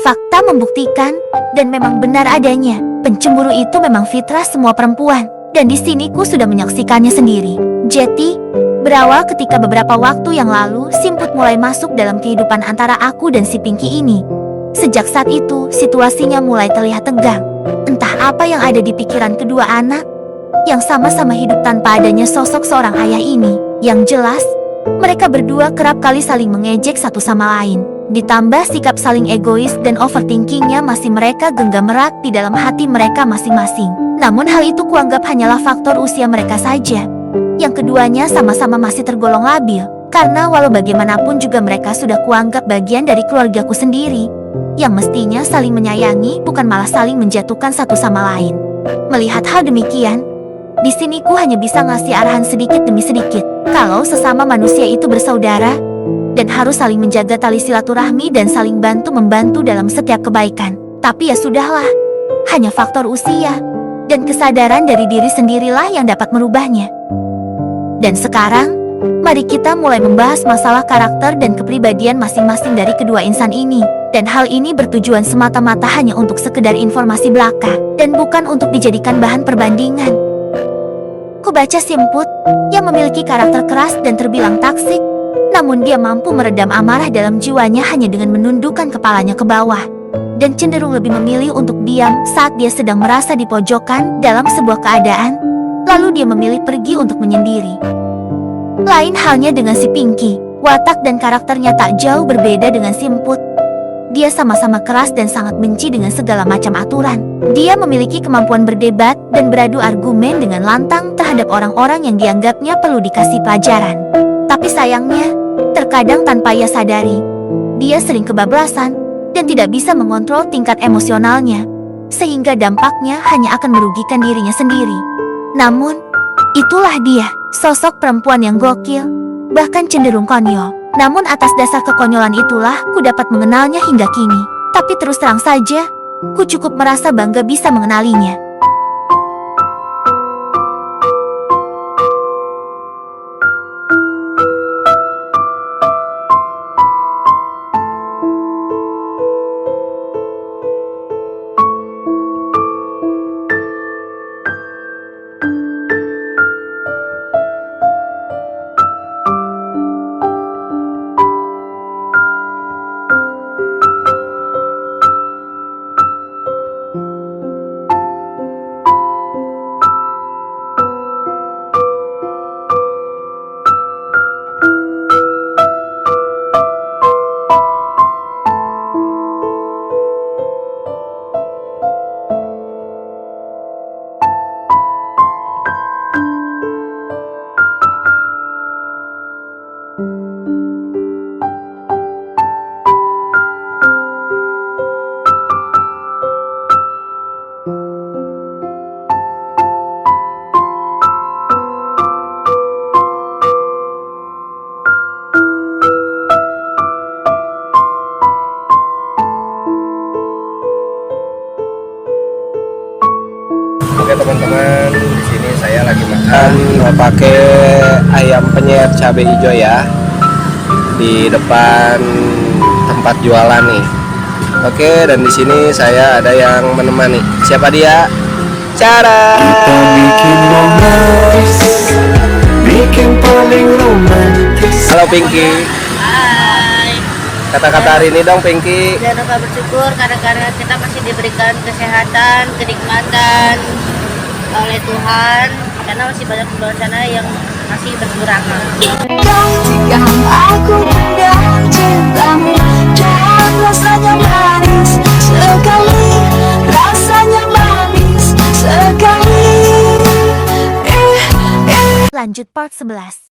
Fakta membuktikan, dan memang benar adanya, pencemburu itu memang fitrah semua perempuan. Dan di sini ku sudah menyaksikannya sendiri. Jadi, berawal ketika beberapa waktu yang lalu, Simput mulai masuk dalam kehidupan antara aku dan si Pinky ini. Sejak saat itu, situasinya mulai terlihat tegang. Entah apa yang ada di pikiran kedua anak, yang sama-sama hidup tanpa adanya sosok seorang ayah ini. Yang jelas, mereka berdua kerap kali saling mengejek satu sama lain. Ditambah sikap saling egois dan overthinkingnya masih mereka genggam erat di dalam hati mereka masing-masing. Namun hal itu kuanggap hanyalah faktor usia mereka saja. Yang keduanya sama-sama masih tergolong labil, karena walau bagaimanapun juga mereka sudah kuanggap bagian dari keluargaku sendiri, yang mestinya saling menyayangi bukan malah saling menjatuhkan satu sama lain. Melihat hal demikian, di sini ku hanya bisa ngasih arahan sedikit demi sedikit. Kalau sesama manusia itu bersaudara, dan harus saling menjaga tali silaturahmi dan saling bantu-membantu dalam setiap kebaikan. Tapi ya sudahlah, hanya faktor usia dan kesadaran dari diri sendirilah yang dapat merubahnya. Dan sekarang, mari kita mulai membahas masalah karakter dan kepribadian masing-masing dari kedua insan ini. Dan hal ini bertujuan semata-mata hanya untuk sekedar informasi belaka, dan bukan untuk dijadikan bahan perbandingan. Kubaca Simput, yang memiliki karakter keras dan terbilang taksik, namun dia mampu meredam amarah dalam jiwanya hanya dengan menundukkan kepalanya ke bawah, dan cenderung lebih memilih untuk diam saat dia sedang merasa dipojokkan dalam sebuah keadaan, lalu dia memilih pergi untuk menyendiri. Lain halnya dengan si Pinky, watak dan karakternya tak jauh berbeda dengan Simput. Dia sama-sama keras dan sangat benci dengan segala macam aturan. Dia memiliki kemampuan berdebat dan beradu argumen dengan lantang terhadap orang-orang yang dianggapnya perlu dikasih pelajaran. Tapi sayangnya, terkadang tanpa ia sadari, dia sering kebablasan dan tidak bisa mengontrol tingkat emosionalnya, sehingga dampaknya hanya akan merugikan dirinya sendiri. Namun, itulah dia, sosok perempuan yang gokil, bahkan cenderung konyol. Namun atas dasar kekonyolan itulah ku dapat mengenalnya hingga kini. Tapi terus terang saja, ku cukup merasa bangga bisa mengenalinya. Oke teman-teman, di sini saya lagi makan pakai ayam penyet cabai hijau ya di depan tempat jualan nih. Oke, dan di sini saya ada yang menemani. Siapa dia? Cara. Kita bikin romantis, bikin paling romantis. Halo Pinky. Hai. Kata-kata hari ini dong Pinky. Jangan lupa bersyukur karena kita masih diberikan kesehatan, kenikmatan oleh Tuhan, karena masih banyak di luar sana yang masih berkurang. Yang aku pendam cintamu, dan rasanya manis sekali, rasanya manis sekali. Lanjut part 11.